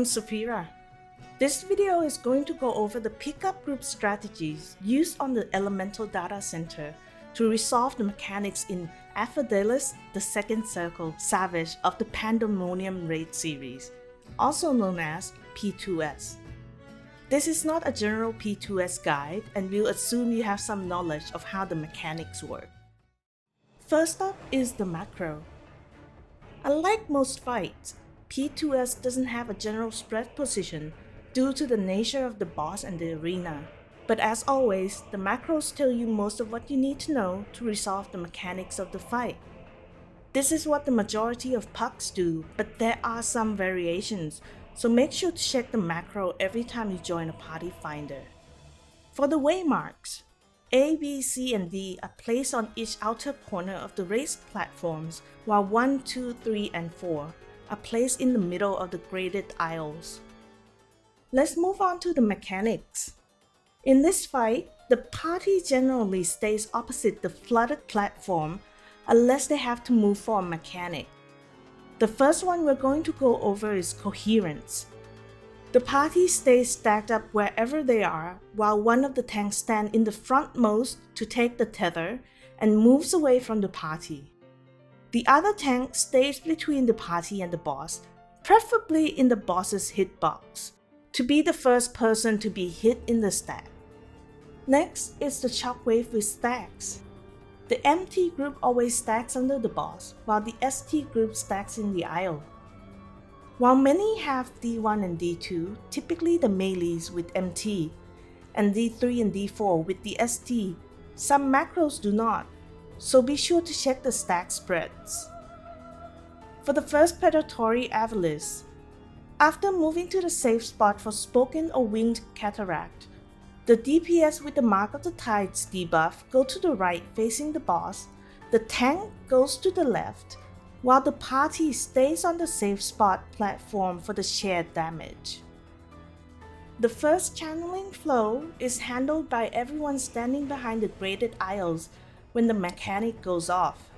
I'm Safira. This video is going to go over the pickup group strategies used on the Elemental data center to resolve the mechanics in Asphodelos, the second circle Savage of the Pandemonium raid series, also known as P2S. This is not a general P2S guide, and we'll assume you have some knowledge of how the mechanics work. First up is the macro. Unlike most fights, P2S doesn't have a general spread position due to the nature of the boss and the arena. But as always, the macros tell you most of what you need to know to resolve the mechanics of the fight. This is what the majority of PUGs do, but there are some variations, so make sure to check the macro every time you join a party finder. For the Waymarks, A, B, C, and D are placed on each outer corner of the race platforms, while 1, 2, 3, and 4 are placed in the middle of the graded aisles. Let's move on to the mechanics. In this fight, the party generally stays opposite the flooded platform unless they have to move for a mechanic. The first one we're going to go over is Coherence. The party stays stacked up wherever they are, while one of the tanks stands in the frontmost to take the tether and moves away from the party. The other tank stays between the party and the boss, preferably in the boss's hitbox, to be the first person to be hit in the stack. Next is the Shockwave with stacks. The MT group always stacks under the boss, while the ST group stacks in the aisle. While many have D1 and D2, typically the melees with MT, and D3 and D4 with the ST, some macros do not, so be sure to check the stack spreads. For the first Predatory Avarice, after moving to the safe spot for Spoken or Winged Cataract, the DPS with the Mark of the Tides debuff go to the right facing the boss, the tank goes to the left, while the party stays on the safe spot platform for the shared damage. The first channeling flow is handled by everyone standing behind the graded aisles when the mechanic goes off.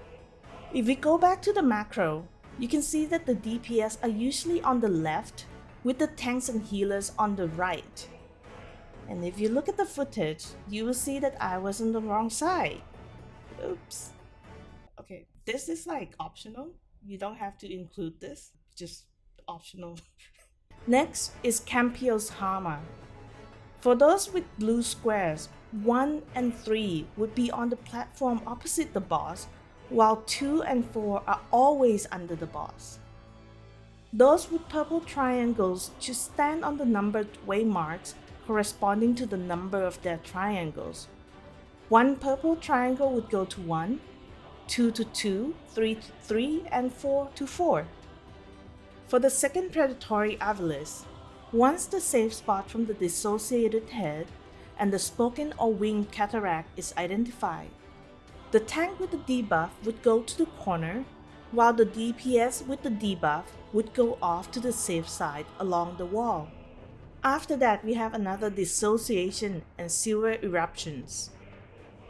If we go back to the macro, you can see that the DPS are usually on the left with the tanks and healers on the right. And if you look at the footage, you will see that I was on the wrong side. Oops. Okay, this is like optional. You don't have to include this, just optional. Next is Campio's Hammer. For those with blue squares, 1 and 3 would be on the platform opposite the boss, while 2 and 4 are always under the boss. Those with purple triangles should stand on the numbered waymarks corresponding to the number of their triangles. 1 purple triangle would go to 1, 2 to 2, 3 to 3, and 4 to 4. For the second Predatory Avarice, once the safe spot from the dissociated head and the Spoken or Winged Cataract is identified, the tank with the debuff would go to the corner, while the DPS with the debuff would go off to the safe side along the wall. After that, we have another dissociation and silver eruptions.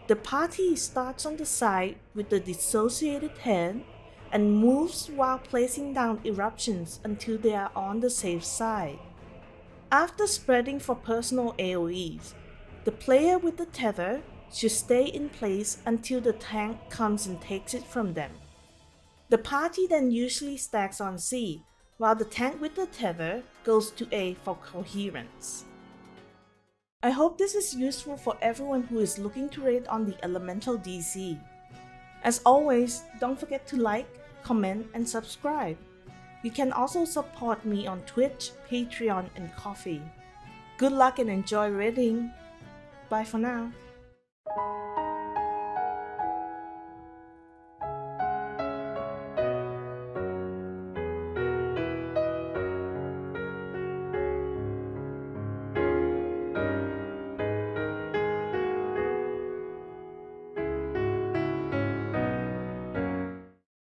The party starts on the side with the dissociated head and moves while placing down eruptions until they are on the safe side. After spreading for personal AoEs, the player with the tether should stay in place until the tank comes and takes it from them. The party then usually stacks on C, while the tank with the tether goes to A for Coherence. I hope this is useful for everyone who is looking to raid on the Elemental DC. As always, don't forget to like, comment, and subscribe. You can also support me on Twitch, Patreon, and Ko-fi. Good luck and enjoy raiding. Bye for now.